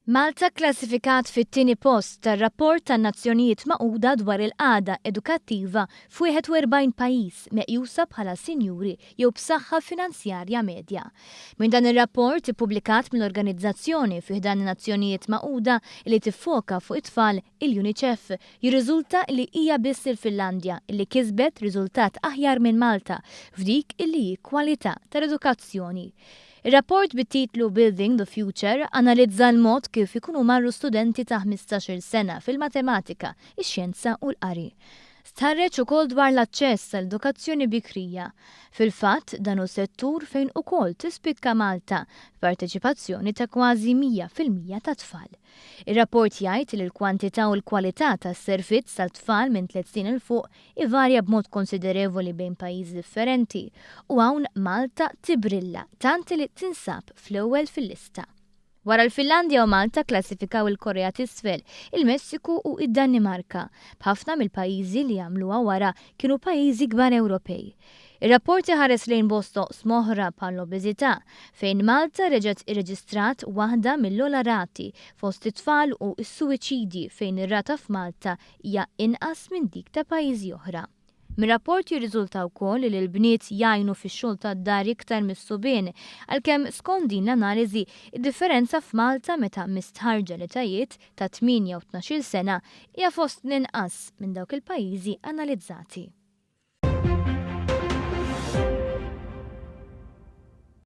Malta klassifikat fit-tieni post tar-rapport tan-Nazzjonijiet Magħquda dwar il-qagħda edukattiva f'41 pajjiż meqjusa bħala sinjuri jew b'saħħa finanzjarja medja. Minn dan ir-rapport ippubblikat mill-organizzazzjoni fih dan in-Nazzjonijiet Magħquda li tiffoka fuq it-tfal il-UNICEF jirriżulta li hija biss il-Finlandja li kisbet riżultat aħjar minn Malta f'dik illi hi kwalità tal-edukazzjoni. Ir-rapport bit-titlu Building the Future analizza l-mod kif ikunu marru studenti ta' 15-il sena fil-matematika, ix-xjenza u l-qari. Stħarreġ ukoll dwar l-aċċess għall-edukazzjoni bikrija. Fil-fatt dan hu settur fejn ukoll tispikka Malta b'parteċipazzjoni ta' kważi 100% ta' tfal. Ir-rapport jgħid li l-kwantità u l-kwalità tas-servizz tal-tfal minn 3 snin il fuq ivarja b'mod konsiderevoli bejn pajjiżi differenti u hawn Malta tibrilla tant li tinsab fl-ewwel fil-lista. Wara l-Finlandja u Malta klassifikaw il-Korea t'isfel, il-Messiku u id-Danimarka. B'ħafna mill-pajjiżi li għamluha wara kienu pajjiżi kbar Ewropej. Ir-rapport ħares lejn bosta oqsma bħal obeżità fejn Malta reġgħet irreġistrat waħda mill-ogħla rati fost it-tfal u s-suwiċidji fejn ir-rata f'Malta hija inqas minn dik ta' pajjiżi oħra. Mir-rapport jirriżulta wkoll li l-bniet jgħinu fix-xogħol tad-dar iktar mis-subien għalkemm skont din l-analiżi id-differenza f'Malta meta mistħarġa l-etajiet ta' 8 u 12-il sena hija fost l-inqas minn dawk il-pajjiżi analizzati.